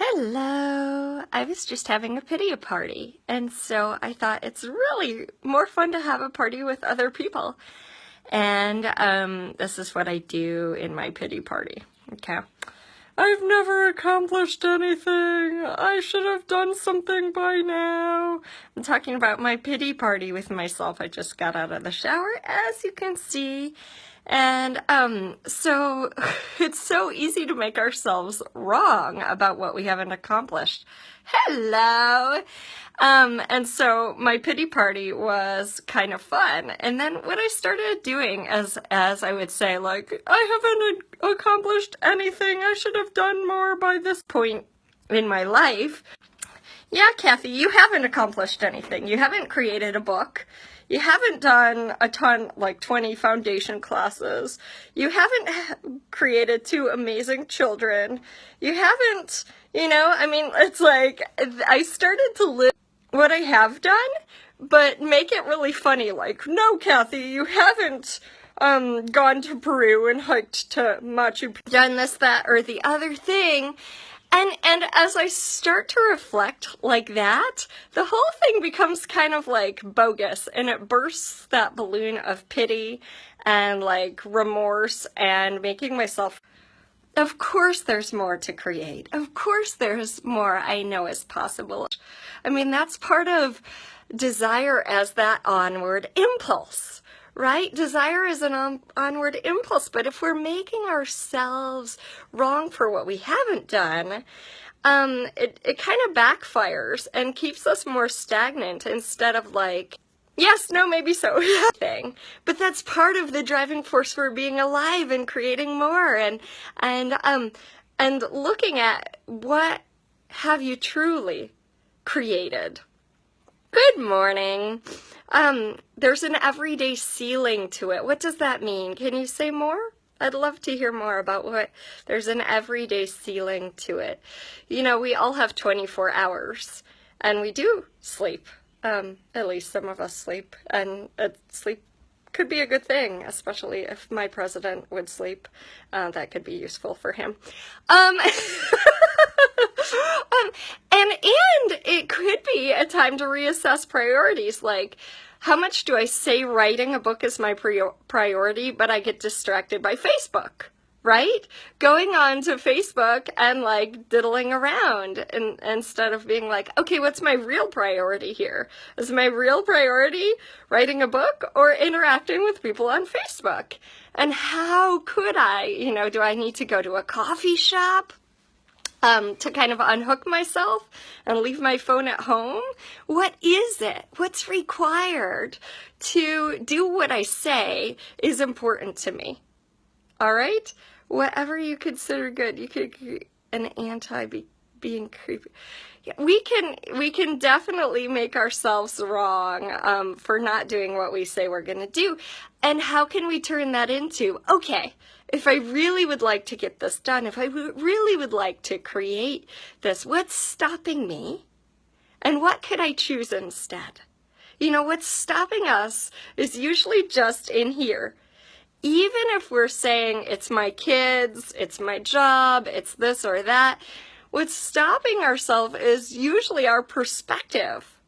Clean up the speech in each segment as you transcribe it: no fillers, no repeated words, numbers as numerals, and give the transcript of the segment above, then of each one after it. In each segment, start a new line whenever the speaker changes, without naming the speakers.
Hello! I was just having a pity party, and so I thought it's really more fun to have a party with other people. And this is what I do in my pity party. Okay. I've never accomplished anything. I should have done something by now. I'm talking about my pity party with myself. I just got out of the shower, as you can see. And so it's so easy to make ourselves wrong about what we haven't accomplished. Hello! And so my pity party was kind of fun. And then what I started doing, as I would say, like, I haven't accomplished anything. I should have done more by this point in my life. Yeah, Kathy, you haven't accomplished anything. You haven't created a book. You haven't done a ton, like 20 foundation classes. You haven't created 2 amazing children. You haven't, it's like I started to live what I have done, but make it really funny. Like, no, Kathy, you haven't gone to Peru and hiked to Machu Picchu, done this, that, or the other thing. And as I start to reflect like that, the whole thing becomes kind of like bogus, and it bursts that balloon of pity and like remorse and making myself, of course there's more to create. Of course there's more I know is possible. I mean, that's part of desire as that onward impulse. Right? Desire is an onward impulse, but if we're making ourselves wrong for what we haven't done, it kind of backfires and keeps us more stagnant instead of like, yes, no, maybe so, thing. But that's part of the driving force for being alive and creating more and looking at what have you truly created. Good morning. There's an everyday ceiling to it. What does that mean? Can you say more? I'd love to hear more about what there's an everyday ceiling to it. You know, we all have 24 hours and we do sleep. At least some of us sleep, and sleep could be a good thing, especially if my president would sleep. That could be useful for him. And it could be a time to reassess priorities, like, how much do I say writing a book is my priority, but I get distracted by Facebook, right? Going on to Facebook and like diddling around instead of being like, okay, what's my real priority here? Is my real priority writing a book or interacting with people on Facebook? And how could I, do I need to go to a coffee shop to kind of unhook myself and leave my phone at home? What is it? What's required to do what I say is important to me? All right? Whatever you consider good, you could an being creepy. Yeah, we can definitely make ourselves wrong for not doing what we say we're going to do. And how can we turn that into, okay, if I really would like to get this done, if I really would like to create this, what's stopping me? And what could I choose instead? What's stopping us is usually just in here. Even if we're saying it's my kids, it's my job, it's this or that, what's stopping ourselves is usually our perspective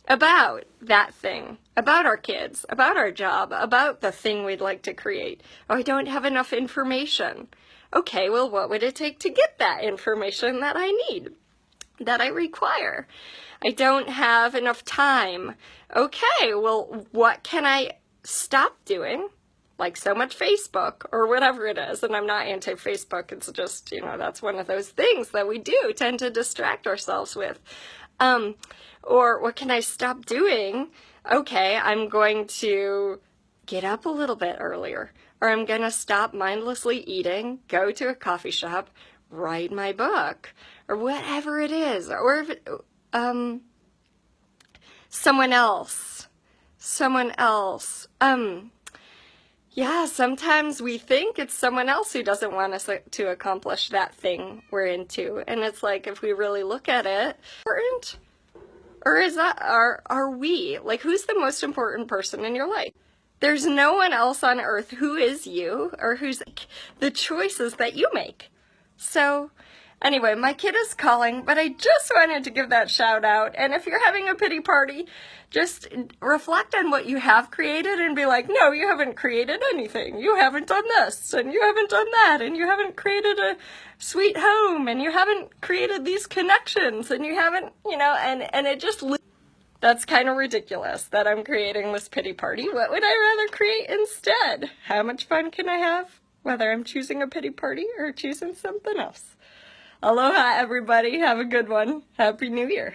about that thing, about our kids, about our job, about the thing we'd like to create. Oh, I don't have enough information. Okay, well, what would it take to get that information that I need, that I require? I don't have enough time. Okay, well, what can I stop doing? Like so much Facebook or whatever it is. And I'm not anti-Facebook. It's just, that's one of those things that we do tend to distract ourselves with. Or what can I stop doing? Okay, I'm going to get up a little bit earlier, or I'm going to stop mindlessly eating, go to a coffee shop, write my book, or whatever it is. Or if it, someone else. Yeah, sometimes we think it's someone else who doesn't want us to accomplish that thing we're into. And it's like, if we really look at it, important? Or is that, are we? Like, who's the most important person in your life? There's no one else on earth who is you, or who's the choices that you make. So Anyway, my kid is calling, but I just wanted to give that shout out. And if you're having a pity party, just reflect on what you have created and be like, no, you haven't created anything. You haven't done this, and you haven't done that, and you haven't created a sweet home, and you haven't created these connections, and you haven't, and it just... That's kind of ridiculous that I'm creating this pity party. What would I rather create instead? How much fun can I have? Whether I'm choosing a pity party or choosing something else. Aloha, everybody. Have a good one. Happy New Year.